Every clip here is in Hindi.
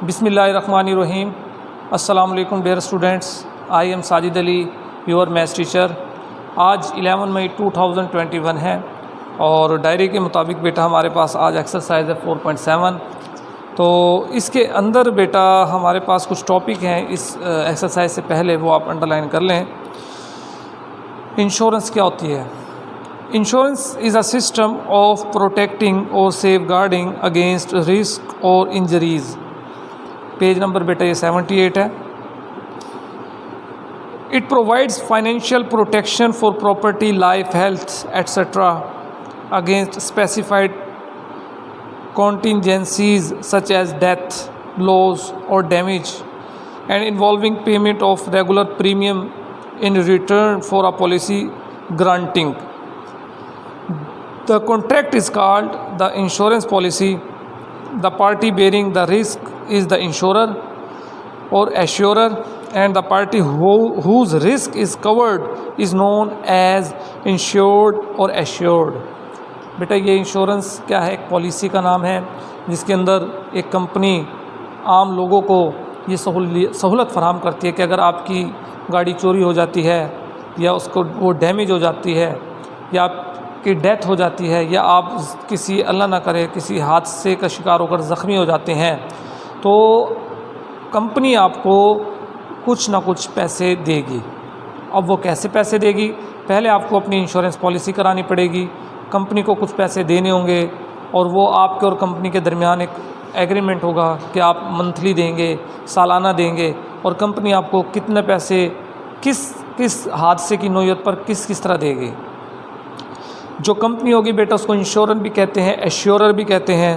बिस्मिल्लाहिर्रहमानिर्रहीम। अस्सलाम वालेकुम dear students, I am Sajid Ali, your maths teacher. आज 11 मई 2021 है और डायरी के मुताबिक बेटा हमारे पास आज एक्सरसाइज है 4.7। तो इसके अंदर बेटा हमारे पास कुछ टॉपिक हैं। इस एक्सरसाइज से पहले वो आप अंडरलाइन कर लें। इंश्योरेंस क्या होती है? Insurance is a system of protecting और सेफ गार्डिंग अगेंस्ट रिस्क और इंजरीज़। पेज नंबर बेटा ये 78 है। It provides financial protection for property, life, health etcetera against specified contingencies such as death, loss or damage, and involving payment of regular premium in return for a policy granting. The contract is called the insurance policy. The party bearing the risk is the insurer or assurer, and the party whose risk is covered is known as insured or assured. बेटा ये इंश्योरेंस क्या है? एक पॉलिसी का नाम है जिसके अंदर एक कंपनी आम लोगों को ये सहूलत फराहम करती है कि अगर आपकी गाड़ी चोरी हो जाती है या उसको वो डैमेज हो जाती है या आपकी डेथ हो जाती है या आप किसी अल्लाह ना करे किसी हादसे का शिकार होकर ज़ख्मी हो जाते हैं, तो कंपनी आपको कुछ ना कुछ पैसे देगी। अब वो कैसे पैसे देगी? पहले आपको अपनी इंश्योरेंस पॉलिसी करानी पड़ेगी, कंपनी को कुछ पैसे देने होंगे और वो आपके और कंपनी के दरमियान एक एग्रीमेंट होगा कि आप मंथली देंगे, सालाना देंगे, और कंपनी आपको कितने पैसे किस हादसे की नौयत पर किस तरह देगी। जो कंपनी होगी बेटा उसको इंश्योरर भी कहते हैं, एश्योरर भी कहते हैं,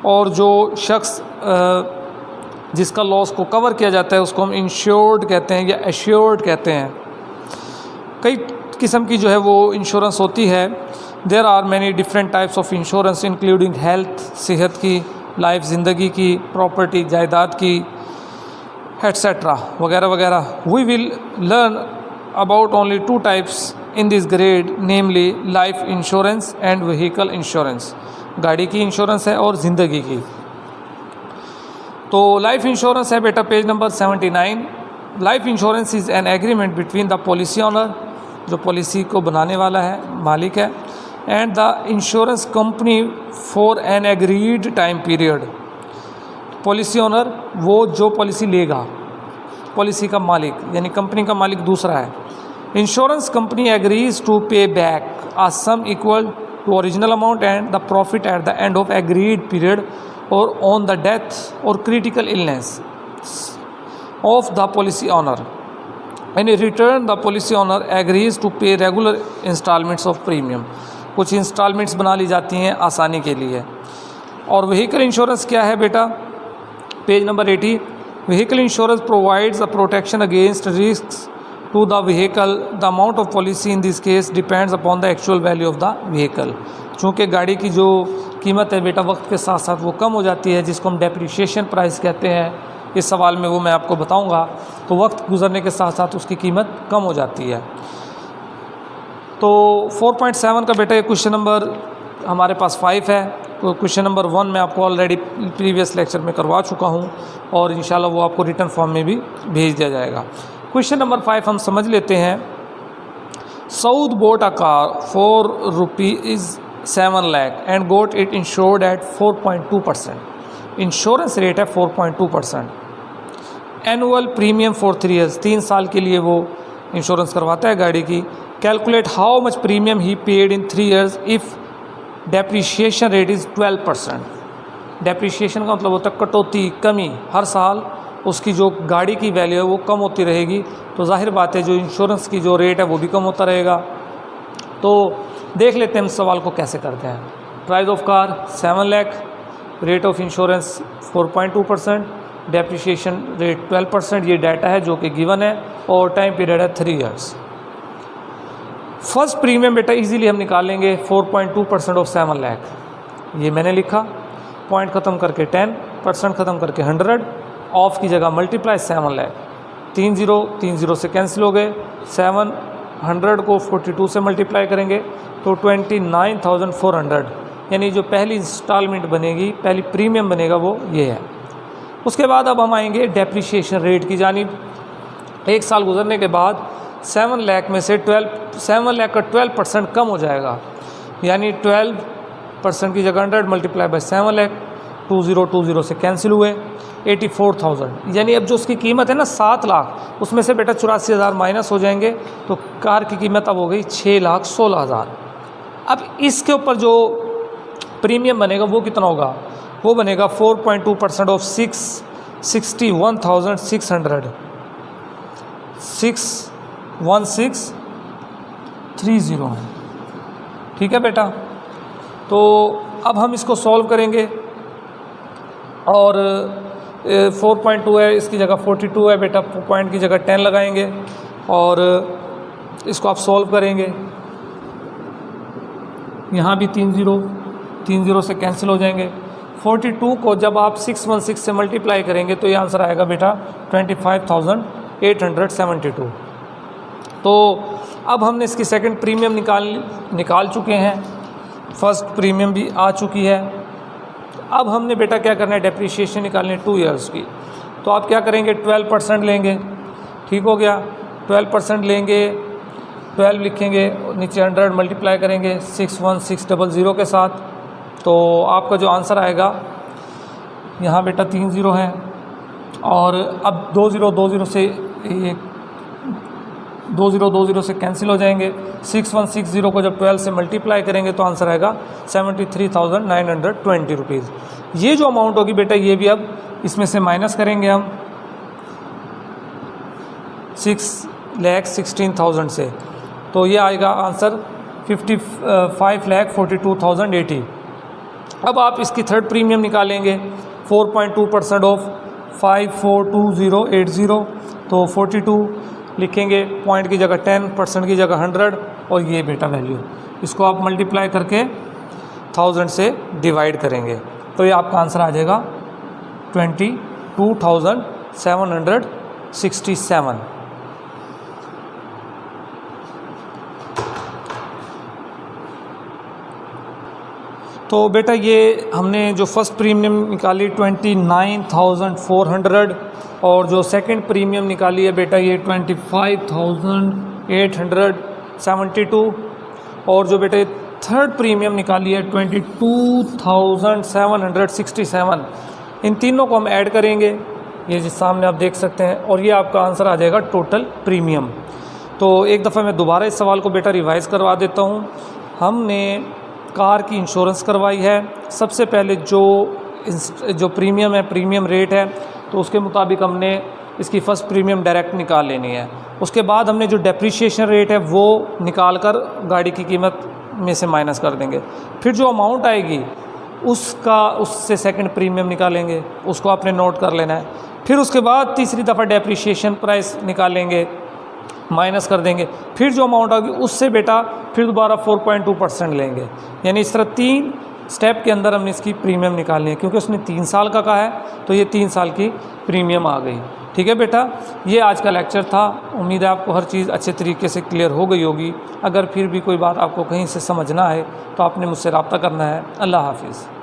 और जो शख्स जिसका लॉस को कवर किया जाता है उसको हम इंश्योर्ड कहते हैं या एश्योर्ड कहते हैं। कई किस्म की जो है वो इंश्योरेंस होती है। There are many different types of insurance including health, सेहत की, लाइफ ज़िंदगी की, प्रॉपर्टी जायदाद की, एट्सेट्रा वगैरह वगैरह। We will learn about only 2 types in this grade, namely life insurance and vehicle insurance. गाड़ी की इंश्योरेंस है और ज़िंदगी की। तो लाइफ इंश्योरेंस है बेटा page number 79। Life insurance is an agreement between the policy owner, जो पॉलिसी को बनाने वाला है, मालिक है, and the insurance company for an agreed time period. Policy owner वो जो पॉलिसी लेगा, पॉलिसी का मालिक यानी कंपनी का मालिक दूसरा है। Insurance company agrees to pay back a sum equal to original amount and the profit at the end of agreed period or on the death or critical illness of the policy owner. In return, the policy owner agrees to pay regular installments of premium. कुछ इंस्टॉलमेंट्स बना ली जाती हैं आसानी के लिए। और व्हीकल इंश्योरेंस क्या है बेटा? Page number 80। Vehicle insurance provides a protection against risks to the vehicle. The amount of policy in this case depends upon the actual value of the vehicle. चूँकि गाड़ी की जो कीमत है बेटा वक्त के साथ साथ वो कम हो जाती है, जिसको हम डेप्रिशिएशन प्राइस कहते हैं। इस सवाल में वो मैं आपको बताऊंगा। तो वक्त गुजरने के साथ साथ उसकी कीमत कम हो जाती है। तो 4.7 का बेटा ये क्वेश्चन नंबर हमारे पास 5 है। तो क्वेश्चन नंबर 1 मैं आपको ऑलरेडी प्रीवियस लेक्चर में करवा चुका हूँ और इंशाल्लाह वो आपको रिटन फॉर्म में भी भेज दिया जाएगा। क्वेश्चन नंबर 5 हम समझ लेते हैं। Saud bought a car for ₹7 lakh and got it insured at 4.2%। Insurance rate है 4.2%। एनुअल प्रीमियम फॉर 3 ईयर्स, 3 साल के लिए वो इंश्योरेंस करवाता है गाड़ी की। Calculate how much premium he paid in 3 years if depreciation rate is 12%। Depreciation का मतलब होता है कटौती, कमी। हर साल उसकी जो गाड़ी की वैल्यू है वो कम होती रहेगी, तो जाहिर बात है जो इंश्योरेंस की जो रेट है वो भी कम होता रहेगा। तो देख लेते हैं हम सवाल को कैसे करते हैं। Price of car 7 lakh, rate of insurance 4.2%, depreciation rate 12%। ये डाटा है जो कि गिवन है और टाइम पीरियड है 3 ईयर्स। फर्स्ट प्रीमियम बेटा इजीली हम निकालेंगे 4.2% ऑफ 7 लाख। ये मैंने लिखा, पॉइंट ख़त्म करके 10%, ख़त्म करके 100, ऑफ की जगह मल्टीप्लाई 7 लाख। 3 0 से कैंसिल हो गए। 700 को 42 से मल्टीप्लाई करेंगे तो 29,400, यानी जो पहली इंस्टॉलमेंट बनेगी, पहली प्रीमियम बनेगा वो ये है। उसके बाद अब हम आएंगे डेप्रिसिएशन रेट की जानिब। 1 साल गुजरने के बाद 7 लाख में से 7 लाख का 12% कम हो जाएगा, यानी 12% की जगह 100 मल्टीप्लाई बाय 7 लाख, 2020 से कैंसिल हुए, 84,000, यानी अब जो उसकी कीमत है ना 7 लाख, उसमें से बेटा 84,000 माइनस हो जाएंगे, तो कार की कीमत अब हो गई 6,16,000। अब इसके ऊपर जो प्रीमियम बनेगा वो कितना होगा, वो बनेगा 4.2% ऑफ 61,600, 61630 है, ठीक है बेटा। तो अब हम इसको सॉल्व करेंगे और 4.2 है, इसकी जगह 42 है बेटा, पॉइंट की जगह 10 लगाएंगे और इसको आप सॉल्व करेंगे। यहाँ भी 3 0 से कैंसिल हो जाएंगे। 42 को जब आप 616 से मल्टीप्लाई करेंगे तो ये आंसर आएगा बेटा 25,872। तो अब हमने इसकी सेकंड प्रीमियम निकाल चुके हैं, फर्स्ट प्रीमियम भी आ चुकी है। अब हमने बेटा क्या करना है, डेप्रिसिएशन निकालनी है 2 ईयर्स की। तो आप क्या करेंगे, 12% लेंगे, ठीक हो गया, 12% लेंगे, 12 लिखेंगे, नीचे 100 मल्टीप्लाई करेंगे 61600 के साथ, तो आपका जो आंसर आएगा यहाँ बेटा 3 0 है और अब 2 0 से ये 2 0 से कैंसिल हो जाएंगे। 6160 को जब 12 से मल्टीप्लाई करेंगे तो आंसर आएगा 73,920 रुपीज़। ये जो अमाउंट होगी बेटा ये भी अब इसमें से माइनस करेंगे हम 6,16,000 से, तो ये आएगा आंसर 55,42,080। अब आप इसकी थर्ड प्रीमियम निकालेंगे 4.2% ऑफ 542080, तो 42 लिखेंगे, पॉइंट की जगह 10%, की जगह 100 और ये बेटा वैल्यू, इसको आप मल्टीप्लाई करके 1000 से डिवाइड करेंगे तो ये आपका आंसर आ जाएगा 22,767। तो बेटा ये हमने जो फर्स्ट प्रीमियम निकाली 29,400 और जो सेकंड प्रीमियम निकाली है बेटा ये 25,872 और जो बेटा थर्ड प्रीमियम निकाली है 22,767। इन तीनों को हम ऐड करेंगे, ये जिस सामने आप देख सकते हैं, और ये आपका आंसर आ जाएगा टोटल प्रीमियम। तो एक दफ़ा मैं दोबारा इस सवाल को बेटा रिवाइज़ करवा देता हूँ। हमने कार की इंश्योरेंस करवाई है, सबसे पहले जो प्रीमियम है, प्रीमियम रेट है, तो उसके मुताबिक हमने इसकी फ़र्स्ट प्रीमियम डायरेक्ट निकाल लेनी है। उसके बाद हमने जो डेप्रिसिएशन रेट है वो निकाल कर गाड़ी की कीमत में से माइनस कर देंगे। फिर जो अमाउंट आएगी उससे सेकंड प्रीमियम निकालेंगे, उसको आपने नोट कर लेना है। फिर उसके बाद तीसरी दफ़ा डेप्रिसिएशन प्राइस निकालेंगे, माइनस कर देंगे। फिर जो अमाउंट आएगी उससे बेटा फिर दोबारा 4.2% लेंगे। यानी इस तरह 3 स्टेप के अंदर हमने इसकी प्रीमियम निकालनी है, क्योंकि उसने 3 साल का कहा है तो ये 3 साल की प्रीमियम आ गई। ठीक है बेटा, ये आज का लेक्चर था। उम्मीद है आपको हर चीज़ अच्छे तरीके से क्लियर हो गई होगी। अगर फिर भी कोई बात आपको कहीं से समझना है तो आपने मुझसे रब्ता करना है। अल्लाह हाफिज़।